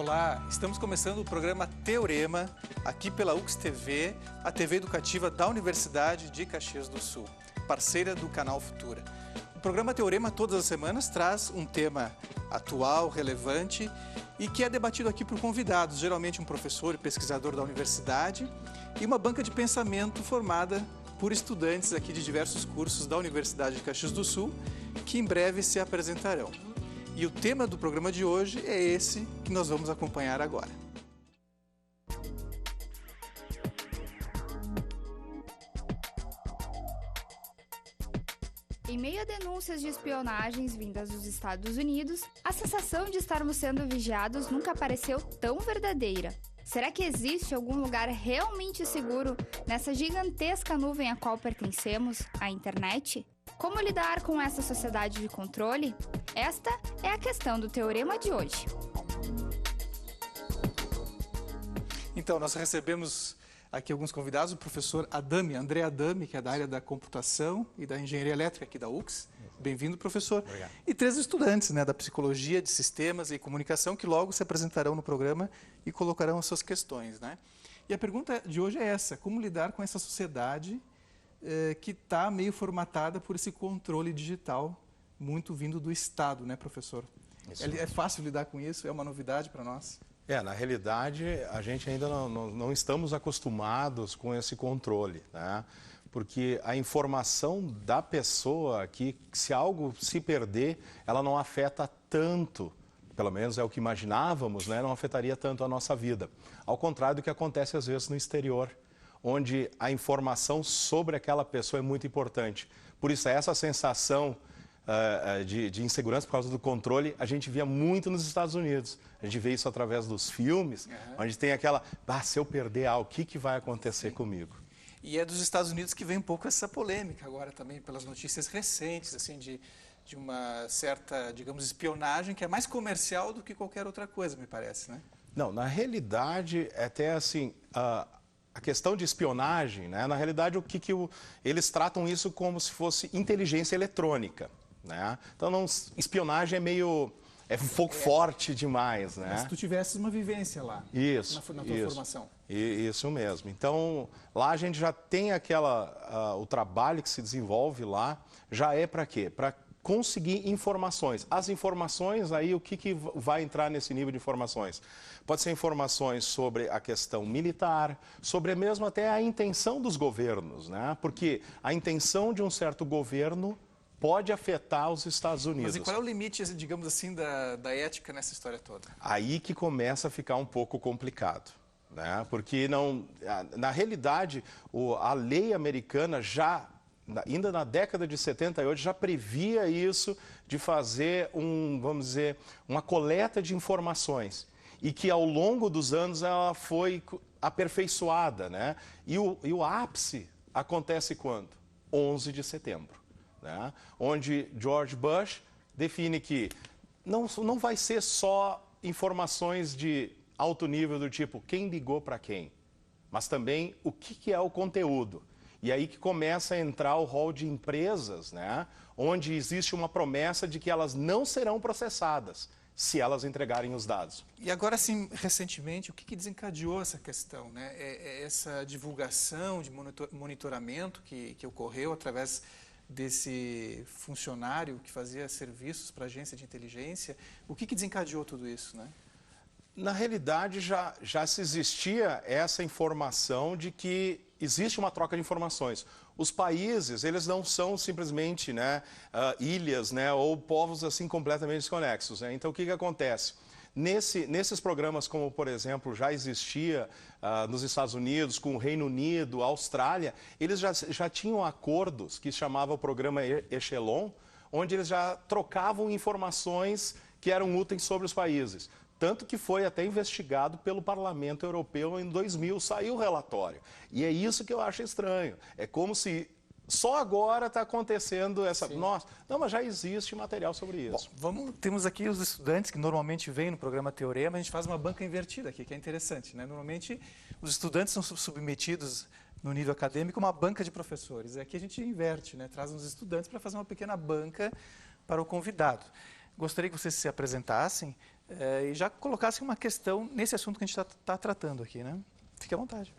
Olá, estamos começando o programa Teorema, aqui pela UX TV, a TV educativa da Universidade de Caxias do Sul, parceira do canal Futura. O programa Teorema, todas as semanas, traz um tema atual, relevante e que é debatido aqui por convidados, geralmente um professor e pesquisador da universidade e uma banca de pensamento formada por estudantes aqui de diversos cursos da Universidade de Caxias do Sul, que em breve se apresentarão. E o tema do programa de hoje é esse que nós vamos acompanhar agora. Em meio a denúncias de espionagens vindas dos Estados Unidos, a sensação de estarmos sendo vigiados nunca pareceu tão verdadeira. Será que existe algum lugar realmente seguro nessa gigantesca nuvem a qual pertencemos, a internet? Como lidar com essa sociedade de controle? Esta é a questão do Teorema de hoje. Então, nós recebemos aqui alguns convidados, o professor André Adami, que é da área da computação e da engenharia elétrica aqui da UX. Bem-vindo, professor. Obrigado. E 3 estudantes, da psicologia de sistemas e comunicação, que logo se apresentarão no programa e colocarão as suas questões, E a pergunta de hoje é essa: como lidar com essa sociedade que está meio formatada por esse controle digital muito vindo do Estado, professor? É fácil lidar com isso? É uma novidade para nós? Na realidade, a gente ainda não estamos acostumados com esse controle, Porque a informação da pessoa aqui, se algo se perder, ela não afeta tanto, pelo menos é o que imaginávamos, não afetaria tanto a nossa vida. Ao contrário do que acontece às vezes no exterior, onde a informação sobre aquela pessoa é muito importante. Por isso, essa sensação de insegurança por causa do controle, a gente via muito nos Estados Unidos. A gente vê isso através dos filmes, onde tem aquela, se eu perder algo, o que vai acontecer comigo? E é dos Estados Unidos que vem um pouco essa polêmica agora também, pelas notícias recentes, assim, de uma certa, digamos, espionagem que é mais comercial do que qualquer outra coisa, me parece, Não, na realidade, até assim, a questão de espionagem, na realidade, eles tratam isso como se fosse inteligência eletrônica, Então, espionagem é um pouco forte demais, Mas se tu tivesse uma vivência lá, isso, na tua formação. Isso mesmo. Então, lá a gente já tem o trabalho que se desenvolve lá, já é para quê? Para conseguir informações. As informações, aí, o que vai entrar nesse nível de informações? Pode ser informações sobre a questão militar, sobre mesmo até a intenção dos governos, Porque a intenção de um certo governo pode afetar os Estados Unidos. Mas e qual é o limite, digamos assim, da ética nessa história toda? Aí que começa a ficar um pouco complicado, Porque na realidade a lei americana ainda na década de 78 já previa isso de fazer vamos dizer, uma coleta de informações e que ao longo dos anos ela foi aperfeiçoada, E o ápice acontece quando? 11 de setembro. Onde George Bush define que não vai ser só informações de alto nível do tipo quem ligou para quem, mas também o que é o conteúdo. E aí que começa a entrar o rol de empresas, onde existe uma promessa de que elas não serão processadas se elas entregarem os dados. E agora, assim, recentemente, o que desencadeou essa questão? Essa divulgação de monitoramento que ocorreu através desse funcionário que fazia serviços para a agência de inteligência, o que desencadeou tudo isso, Na realidade, já se existia essa informação de que existe uma troca de informações. Os países, eles não são simplesmente ilhas ou povos assim completamente desconexos. Então, o que acontece? Nesses programas, como, por exemplo, já existia nos Estados Unidos, com o Reino Unido, Austrália, eles já tinham acordos que chamava o programa Echelon, onde eles já trocavam informações que eram úteis sobre os países. Tanto que foi até investigado pelo Parlamento Europeu em 2000, saiu o relatório. E é isso que eu acho estranho. É como se só agora está acontecendo essa... Nossa, não, mas já existe material sobre isso. Bom, temos aqui os estudantes que normalmente vêm no programa Teorema, a gente faz uma banca invertida aqui, que é interessante, Normalmente os estudantes são submetidos no nível acadêmico a uma banca de professores. Aqui a gente inverte, Traz uns estudantes para fazer uma pequena banca para o convidado. Gostaria que vocês se apresentassem, e já colocasse uma questão nesse assunto que a gente está tratando aqui, né? Fique à vontade.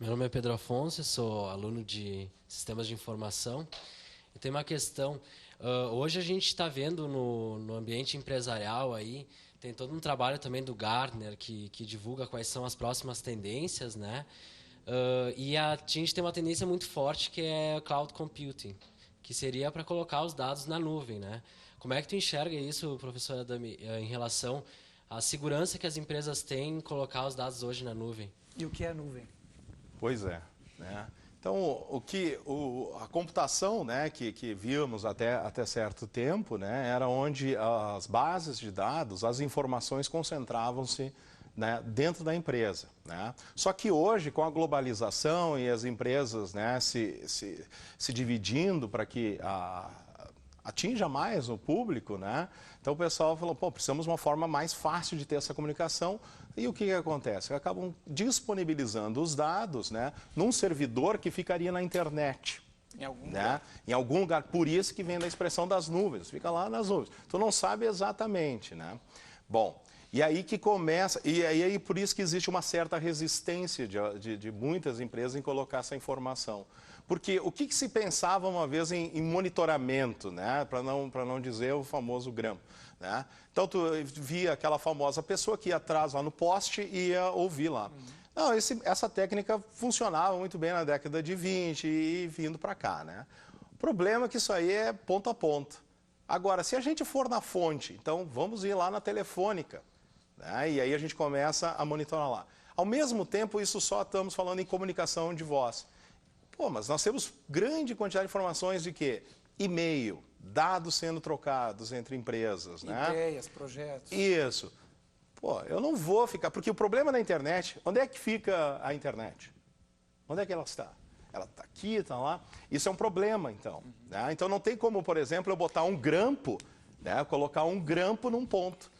Meu nome é Pedro Afonso, sou aluno de Sistemas de Informação. E tem uma questão, hoje a gente está vendo no ambiente empresarial aí, tem todo um trabalho também do Gartner que divulga quais são as próximas tendências, né? E a gente tem uma tendência muito forte que é Cloud Computing, que seria para colocar os dados na nuvem, né? Como é que tu enxerga isso, professor Adami, em relação à segurança que as empresas têm em colocar os dados hoje na nuvem? E o que é a nuvem? Pois é, né? Então, a computação, né, que vimos até certo tempo, né, era onde as bases de dados, as informações concentravam-se, né, dentro da empresa, né? Só que hoje, com a globalização e as empresas, né, se dividindo para que atinja mais o público, né? Então o pessoal falou, pô, precisamos de uma forma mais fácil de ter essa comunicação. E o que acontece? Acabam disponibilizando os dados, né, num servidor que ficaria na internet. Em algum lugar. Por isso que vem da expressão das nuvens. Fica lá nas nuvens. Tu não sabe exatamente, né? Bom, e aí que começa... E aí por isso que existe uma certa resistência de muitas empresas em colocar essa informação. Porque o que se pensava uma vez em monitoramento, né? Para não dizer o famoso grampo, né? Então, tu via aquela famosa pessoa que ia atrás lá no poste e ia ouvir lá. Não, essa técnica funcionava muito bem na década de 20 e vindo para cá, né? O problema é que isso aí é ponto a ponto. Agora, se a gente for na fonte, então vamos ir lá na telefônica, né? E aí a gente começa a monitorar lá. Ao mesmo tempo, isso só estamos falando em comunicação de voz. Pô, mas nós temos grande quantidade de informações de quê? E-mail, dados sendo trocados entre empresas, né? Ideias, projetos. Isso. Pô, eu não vou ficar... Porque o problema da internet, onde é que fica a internet? Onde é que ela está? Ela está aqui, está lá. Isso é um problema, então. Né? Então não tem como, por exemplo, eu botar um grampo, né? Colocar um grampo num ponto.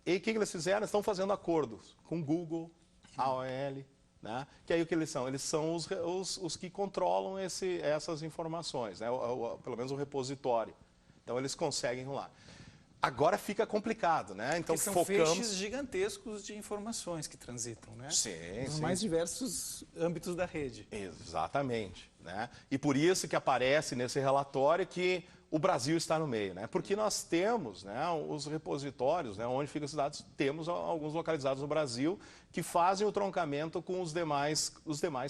E o que eles fizeram? Estão fazendo acordos com Google, AOL... Né? Que aí o que eles são? Eles são os que controlam essas informações, né? Pelo menos o repositório. Então eles conseguem lá. Agora fica complicado, né? Então são feixes gigantescos de informações que transitam, né? Sim, nos mais diversos âmbitos da rede. Exatamente, né? E por isso que aparece nesse relatório que o Brasil está no meio, né? Porque nós temos, né, os repositórios, né, onde ficam os dados, temos alguns localizados no Brasil que fazem o troncamento com os demais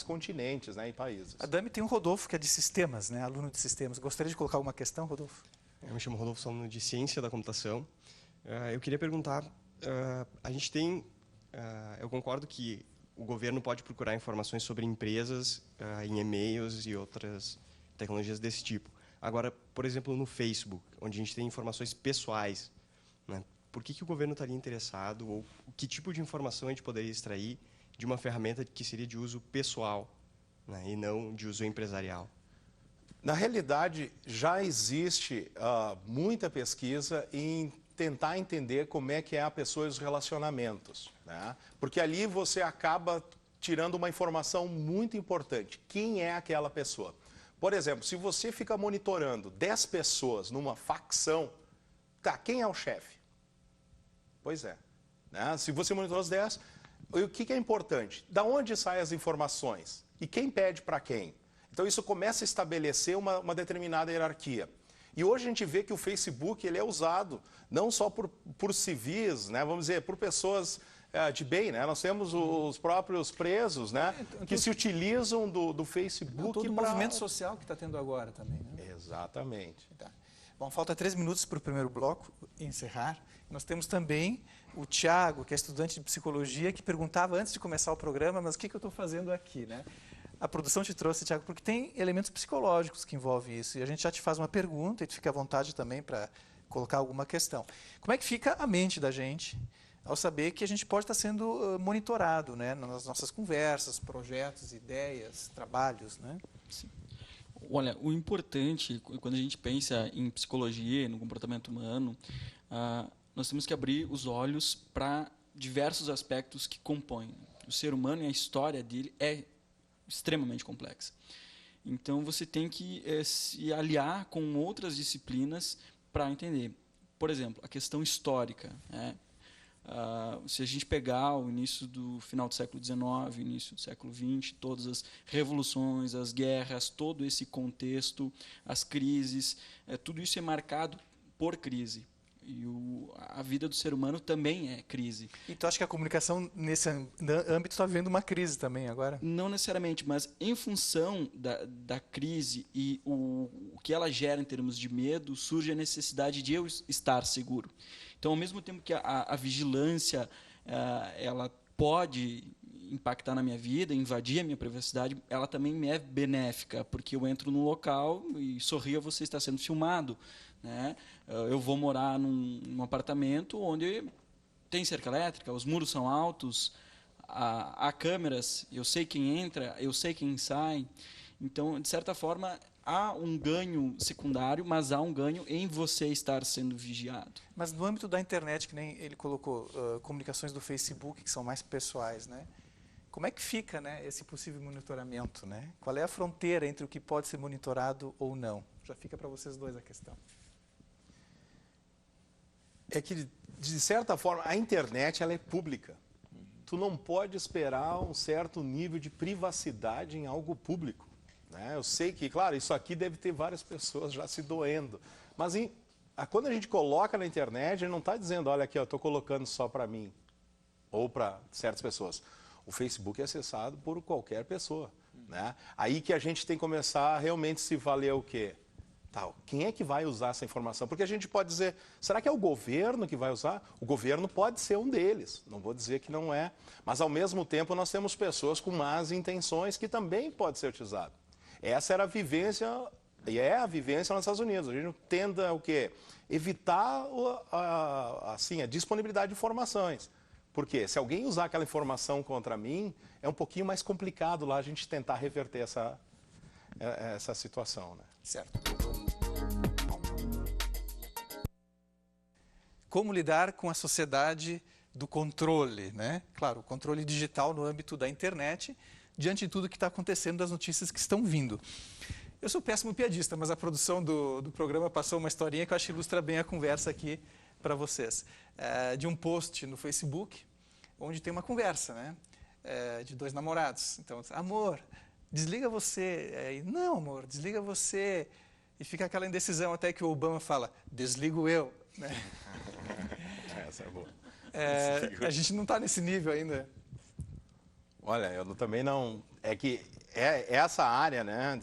continentes, né, e países. A Dami tem um Rodolfo que é de sistemas, né, aluno de sistemas. Gostaria de colocar alguma questão, Rodolfo? Eu me chamo Rodolfo, sou aluno de Ciência da Computação. Eu queria perguntar, a gente tem, eu concordo que o governo pode procurar informações sobre empresas em e-mails e outras tecnologias desse tipo. Agora, por exemplo, no Facebook, onde a gente tem informações pessoais, né? Por que o governo estaria interessado ou que tipo de informação a gente poderia extrair de uma ferramenta que seria de uso pessoal, né? E não de uso empresarial? Na realidade, já existe muita pesquisa em tentar entender como é que é a pessoa e os relacionamentos, né? Porque ali você acaba tirando uma informação muito importante. Quem é aquela pessoa? Por exemplo, se você fica monitorando 10 pessoas numa facção, tá, quem é o chefe? Pois é, né? Se você monitorou os 10, o que é importante? Da onde saem as informações? E quem pede para quem? Então isso começa a estabelecer uma determinada hierarquia. E hoje a gente vê que o Facebook ele é usado não só por civis, né? Vamos dizer, por pessoas de bem, né? Nós temos os próprios presos, né? Que se utilizam do Facebook todo o movimento social que está tendo agora também, né? Exatamente. Tá. Bom, falta 3 minutos para o primeiro bloco encerrar. Nós temos também o Tiago, que é estudante de psicologia, que perguntava antes de começar o programa, mas o que eu estou fazendo aqui, né? A produção te trouxe, Tiago, porque tem elementos psicológicos que envolvem isso. E a gente já te faz uma pergunta e tu fica à vontade também para colocar alguma questão. Como é que fica a mente da gente ao saber que a gente pode estar sendo monitorado, né, nas nossas conversas, projetos, ideias, trabalhos, né? Sim. Olha, o importante, quando a gente pensa em psicologia, no comportamento humano, nós temos que abrir os olhos para diversos aspectos que compõem. O ser humano e a história dele é extremamente complexa. Então, você tem que se aliar com outras disciplinas para entender. Por exemplo, a questão histórica, né? Se a gente pegar o início do final do século XIX, início do século XX, todas as revoluções, as guerras, todo esse contexto, as crises, tudo isso é marcado por crise. E a vida do ser humano também é crise. E tu acha que a comunicação nesse âmbito está vivendo uma crise também agora? Não necessariamente, mas em função da crise e o que ela gera em termos de medo, surge a necessidade de eu estar seguro. Então, ao mesmo tempo que a vigilância ela pode impactar na minha vida, invadir a minha privacidade, ela também me é benéfica, porque eu entro num local e sorrio, você está sendo filmado. Né? Eu vou morar num apartamento onde tem cerca elétrica, os muros são altos, há câmeras, eu sei quem entra, eu sei quem sai. Então, de certa forma, há um ganho secundário, mas há um ganho em você estar sendo vigiado. Mas no âmbito da internet, que nem ele colocou, comunicações do Facebook, que são mais pessoais, né? Como é que fica, né, esse possível monitoramento? Né? Qual é a fronteira entre o que pode ser monitorado ou não? Já fica para vocês dois a questão. É que, de certa forma, a internet ela é pública. Tu não pode esperar um certo nível de privacidade em algo público. Né? Eu sei que, claro, isso aqui deve ter várias pessoas já se doendo. Mas quando a gente coloca na internet, ele não está dizendo, olha aqui, eu estou colocando só para mim ou para certas pessoas. O Facebook é acessado por qualquer pessoa. Né? Aí que a gente tem que começar a realmente se valer o quê? Quem é que vai usar essa informação? Porque a gente pode dizer, será que é o governo que vai usar? O governo pode ser um deles, não vou dizer que não é. Mas, ao mesmo tempo, nós temos pessoas com más intenções que também pode ser utilizado. Essa era a vivência, e é a vivência nos Estados Unidos. A gente tenta o quê? Evitar a disponibilidade de informações. Porque se alguém usar aquela informação contra mim, é um pouquinho mais complicado lá a gente tentar reverter essa situação. Né? Certo. Como lidar com a sociedade do controle, né? Claro, o controle digital no âmbito da internet, diante de tudo que está acontecendo, das notícias que estão vindo. Eu sou péssimo piadista, mas a produção do programa passou uma historinha que eu acho que ilustra bem a conversa aqui para vocês. De um post no Facebook, onde tem uma conversa, né? De dois namorados. Então, amor, desliga você. Não, amor, desliga você. E fica aquela indecisão até que o Obama fala, desligo eu. Né? Essa é boa. A gente não está nesse nível ainda. Olha, eu também não... É que essa área, né,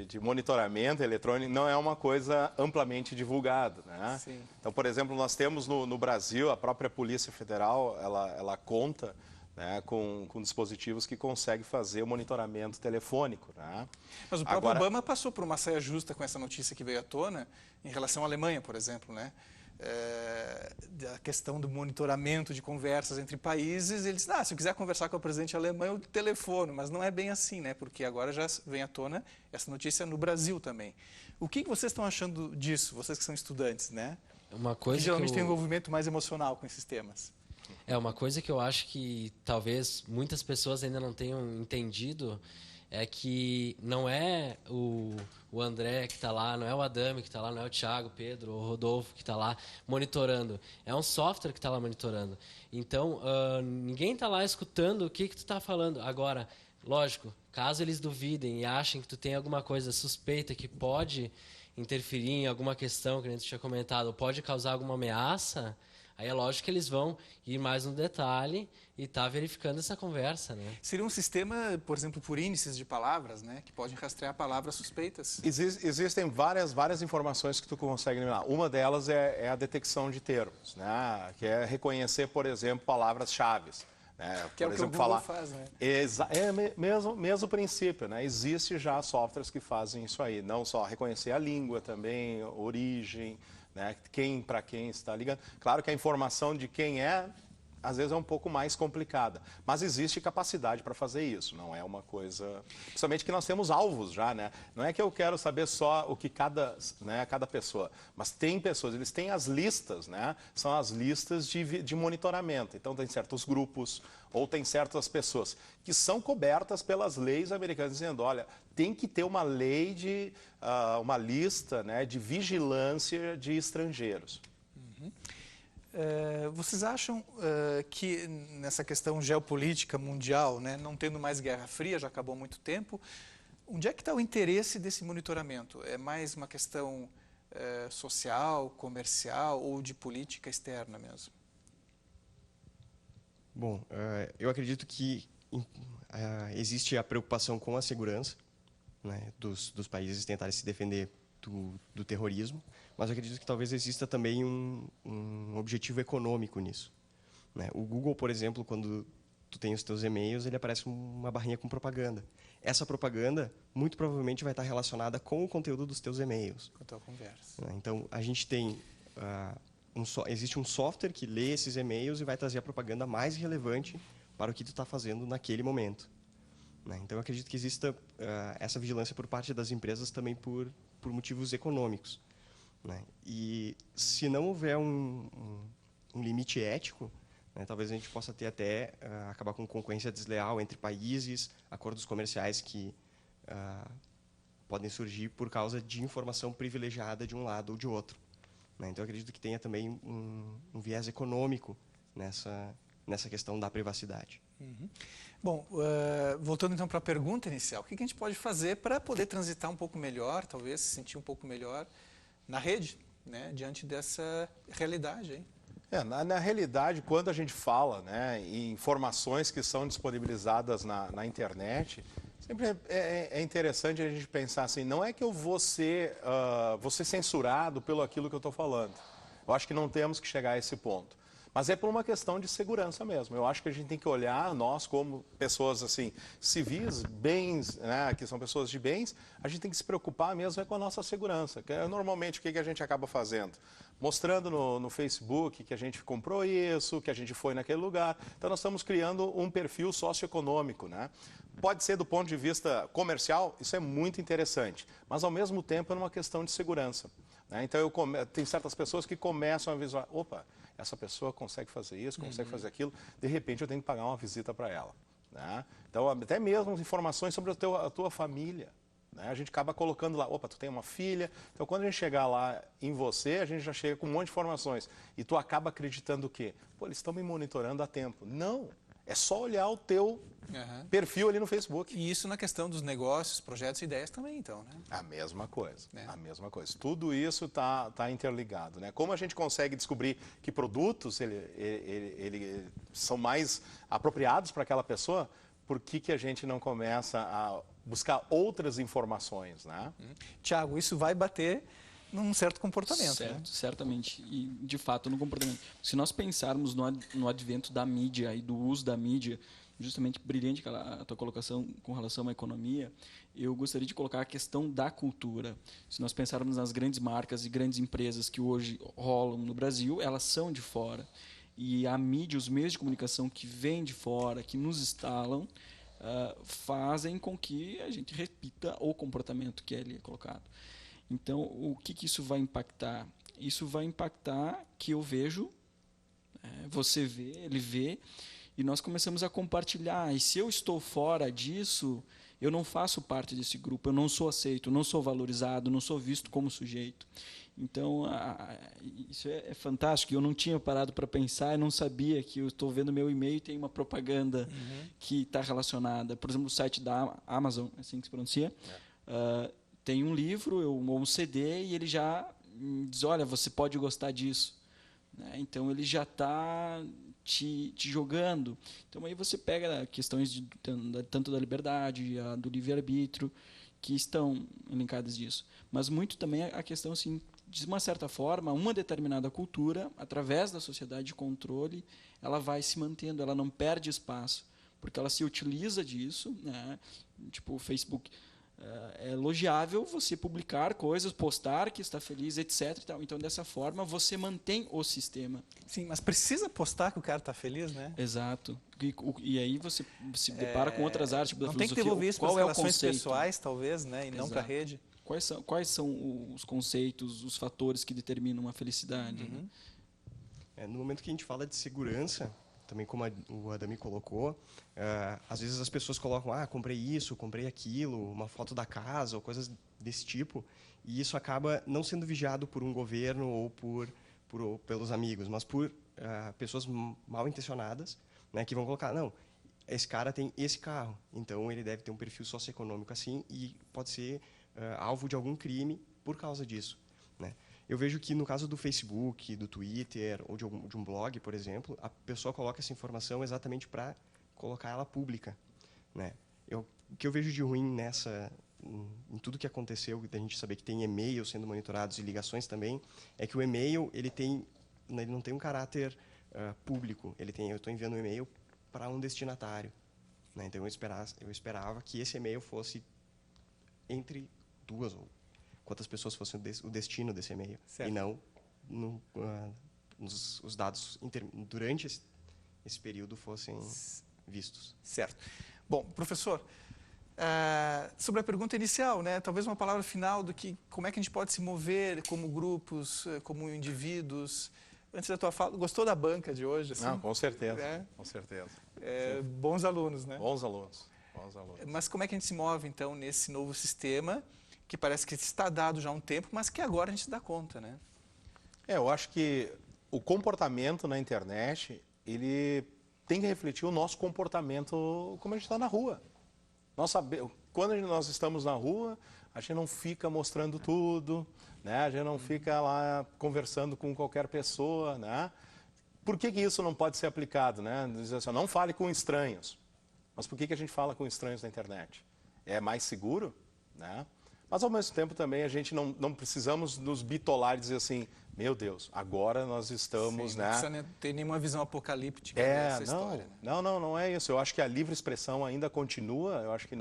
de monitoramento eletrônico não é uma coisa amplamente divulgada. Né? Sim. Então, por exemplo, nós temos no Brasil, a própria Polícia Federal, ela conta, né, com dispositivos que conseguem fazer o monitoramento telefônico. Né? Mas o próprio Obama passou por uma saia justa com essa notícia que veio à tona, em relação à Alemanha, por exemplo, né? A questão do monitoramento de conversas entre países, ele disse, se eu quiser conversar com o presidente alemão, eu telefono, mas não é bem assim, né? Porque agora já vem à tona essa notícia no Brasil também. O que vocês estão achando disso, vocês que são estudantes, né? Uma coisa que geralmente tem um envolvimento mais emocional com esses temas. Uma coisa que eu acho que talvez muitas pessoas ainda não tenham entendido é que não é o André que está lá, não é o Adame que está lá, não é o Thiago, Pedro, o Rodolfo que está lá monitorando. É um software que está lá monitorando. Então, ninguém está lá escutando o que tu está falando. Agora, lógico, caso eles duvidem e achem que tu tem alguma coisa suspeita que pode interferir em alguma questão que a gente tinha comentado, ou pode causar alguma ameaça, aí é lógico que eles vão ir mais no detalhe e estar verificando essa conversa, né? Seria um sistema, por exemplo, por índices de palavras, né? Que podem rastrear palavras suspeitas? Existem várias informações que tu consegue eliminar. Uma delas é a detecção de termos, né? Que é reconhecer, por exemplo, palavras-chave. Né? Que é por o exemplo, que o Google faz, né? Mesmo princípio, né? Existe já softwares que fazem isso aí. Não só reconhecer a língua também, origem, né? Para quem está ligando. Claro que a informação de quem às vezes é um pouco mais complicada, mas existe capacidade para fazer isso, não é uma coisa... Principalmente que nós temos alvos já, né? Não é que eu quero saber só o que cada pessoa, mas tem pessoas, eles têm as listas, né? São as listas de monitoramento, então tem certos grupos ou tem certas pessoas que são cobertas pelas leis americanas, dizendo, olha, tem que ter uma lei uma lista, né, de vigilância de estrangeiros. Uhum. Vocês acham que nessa questão geopolítica mundial, né, não tendo mais Guerra Fria, já acabou há muito tempo, onde é que está o interesse desse monitoramento? É mais uma questão social, comercial ou de política externa mesmo? Bom, eu acredito que existe a preocupação com a segurança, né, dos países tentarem se defender do terrorismo, mas eu acredito que talvez exista também um objetivo econômico nisso, né? O Google, por exemplo, quando tu tem os teus e-mails, ele aparece uma barrinha com propaganda. Essa propaganda, muito provavelmente, vai estar relacionada com o conteúdo dos teus e-mails. Com a tua conversa. Né? Então, a gente tem... existe um software que lê esses e-mails e vai trazer a propaganda mais relevante para o que tu está fazendo naquele momento. Né? Então, eu acredito que exista essa vigilância por parte das empresas também por motivos econômicos. Né? E se não houver um limite ético, né, talvez a gente possa ter até acabar com concorrência desleal entre países, acordos comerciais que podem surgir por causa de informação privilegiada de um lado ou de outro. Né? Então, eu acredito que tenha também um viés econômico nessa questão da privacidade. Uhum. Bom, voltando então para a pergunta inicial, o que a gente pode fazer para poder transitar um pouco melhor, talvez se sentir um pouco melhor na rede, né, diante dessa realidade aí? Na realidade, quando a gente fala, né, em informações que são disponibilizadas na internet, sempre é interessante a gente pensar assim, não é que eu vou ser censurado pelo aquilo que eu estou falando. Eu acho que não temos que chegar a esse ponto. Mas é por uma questão de segurança mesmo. Eu acho que a gente tem que olhar, nós como pessoas assim, civis, bens, né, que são pessoas de bens, a gente tem que se preocupar mesmo com a nossa segurança. Normalmente, o que a gente acaba fazendo? Mostrando no Facebook que a gente comprou isso, que a gente foi naquele lugar. Então, nós estamos criando um perfil socioeconômico, né? Pode ser do ponto de vista comercial, isso é muito interessante, mas ao mesmo tempo é uma questão de segurança. Né? Então, tem certas pessoas que começam a visualizar, opa, essa pessoa consegue fazer isso, consegue fazer aquilo, de repente eu tenho que pagar uma visita para ela. Né? Então, até mesmo informações sobre a tua família. Né? A gente acaba colocando lá, opa, tu tem uma filha, então quando a gente chegar lá em você, a gente já chega com um monte de informações. E tu acaba acreditando o quê? Pô, eles estão me monitorando há tempo. Não, é só olhar o teu perfil ali no Facebook. E isso na questão dos negócios, projetos e ideias também, então, né? A mesma coisa, a mesma coisa. Tudo isso tá interligado, né? Como a gente consegue descobrir que produtos ele são mais apropriados para aquela pessoa, por que a gente não começa a buscar outras informações, né? Tiago, isso vai bater num certo comportamento, certo, né? Certamente. E, de fato, no comportamento. Se nós pensarmos no advento da mídia e do uso da mídia, justamente brilhante a tua colocação com relação à economia, eu gostaria de colocar a questão da cultura. Se nós pensarmos nas grandes marcas e grandes empresas que hoje rolam no Brasil, elas são de fora. E a mídia, os meios de comunicação que vêm de fora, que nos instalam, fazem com que a gente repita o comportamento que ali é colocado. Então, o que isso vai impactar? Isso vai impactar que eu vejo, você vê, ele vê, e nós começamos a compartilhar. E se eu estou fora disso, eu não faço parte desse grupo, eu não sou aceito, não sou valorizado, não sou visto como sujeito. Então, isso é fantástico. Eu não tinha parado para pensar, eu não sabia que eu estou vendo meu e-mail e tem uma propaganda que está relacionada. Por exemplo, o site da Amazon, assim que se pronuncia, tem um livro ou um CD e ele já diz, olha, você pode gostar disso. Né? Então, ele já está te jogando. Então, aí você pega questões tanto da liberdade, do livre-arbítrio, que estão elencadas disso. Mas muito também a questão, assim, de uma certa forma, uma determinada cultura, através da sociedade de controle, ela vai se mantendo, ela não perde espaço, porque ela se utiliza disso, né? Tipo o Facebook. É elogiável você publicar coisas, postar que está feliz, etc. E tal. Então, dessa forma, você mantém o sistema. Sim, mas precisa postar que o cara está feliz, né? Exato. E aí você se depara com outras áreas, tipo da não filosofia. Tem que devolver isso para as relações pessoais, talvez, né? E Exato. Não para a rede. Quais são os conceitos, os fatores que determinam a felicidade? Né? No momento que a gente fala de segurança, também como o Adami colocou, às vezes as pessoas colocam, comprei isso, comprei aquilo, uma foto da casa, ou coisas desse tipo, e isso acaba não sendo vigiado por um governo ou por pelos amigos, mas por pessoas mal intencionadas, né, que vão colocar, não, esse cara tem esse carro, então ele deve ter um perfil socioeconômico assim e pode ser alvo de algum crime por causa disso, né? Eu vejo que no caso do Facebook, do Twitter ou de um blog, por exemplo, a pessoa coloca essa informação exatamente para colocar ela pública, né? O que eu vejo de ruim em tudo que aconteceu, da gente saber que tem e-mails sendo monitorados e ligações também, é que o e-mail ele não tem um caráter público. Eu estou enviando um e-mail para um destinatário, né? Então eu esperava que esse e-mail fosse entre duas ou quantas pessoas fossem o destino desse e-mail, certo. E não os dados durante esse período fossem vistos. Certo. Bom, professor, sobre a pergunta inicial, né, talvez uma palavra final do que como é que a gente pode se mover como grupos, como indivíduos. Antes da tua fala, gostou da banca de hoje? Assim? Não, com certeza, É? com certeza. Bons alunos, né? Bons alunos, bons alunos. Mas como é que a gente se move, então, nesse novo sistema, que parece que está dado já há um tempo, mas que agora a gente se dá conta, né? Eu acho que o comportamento na internet, ele tem que refletir o nosso comportamento como a gente está na rua. Quando nós estamos na rua, a gente não fica mostrando tudo, né? A gente não fica lá conversando com qualquer pessoa, né? Por que isso não pode ser aplicado, né? Dizer assim, não fale com estranhos. Mas por que a gente fala com estranhos na internet? É mais seguro, né? Mas, ao mesmo tempo, também, a gente não precisamos nos bitolar e dizer assim, meu Deus, agora nós estamos, Sim, né? Não precisa ter nenhuma visão apocalíptica dessa história. Né? Não é isso. Eu acho que a livre expressão ainda continua, eu acho que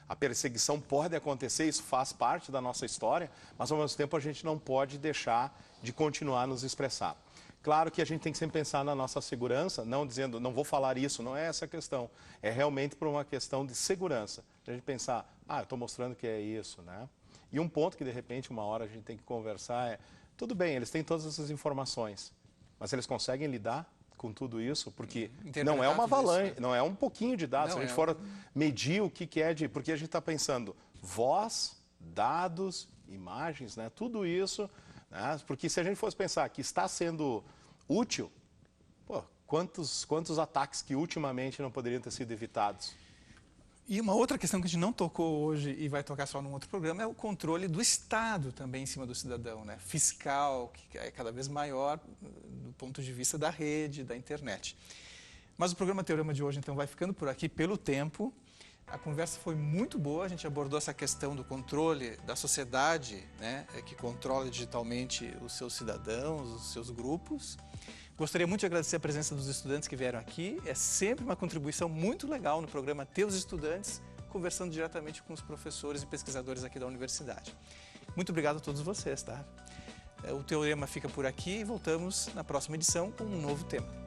a perseguição pode acontecer, isso faz parte da nossa história, mas, ao mesmo tempo, a gente não pode deixar de continuar a nos expressar. Claro que a gente tem que sempre pensar na nossa segurança, não dizendo, não vou falar isso, não é essa a questão. É realmente por uma questão de segurança. A gente pensar, eu estou mostrando que é isso, né? E um ponto que, de repente, uma hora a gente tem que conversar é, tudo bem, eles têm todas essas informações, mas eles conseguem lidar com tudo isso? Porque não é uma avalanche, não é um pouquinho de dados. Se a gente for medir o que é porque a gente está pensando voz, dados, imagens, né? Tudo isso, né? Porque se a gente fosse pensar que está sendo útil, quantos ataques que ultimamente não poderiam ter sido evitados? E uma outra questão que a gente não tocou hoje e vai tocar só num outro programa é o controle do Estado também em cima do cidadão, né? Fiscal, que é cada vez maior do ponto de vista da rede, da internet. Mas o programa Teorema de hoje, então, vai ficando por aqui pelo tempo. A conversa foi muito boa, a gente abordou essa questão do controle da sociedade, né, que controla digitalmente os seus cidadãos, os seus grupos. Gostaria muito de agradecer a presença dos estudantes que vieram aqui. É sempre uma contribuição muito legal no programa ter os estudantes conversando diretamente com os professores e pesquisadores aqui da universidade. Muito obrigado a todos vocês, tá? O Teorema fica por aqui e voltamos na próxima edição com um novo tema.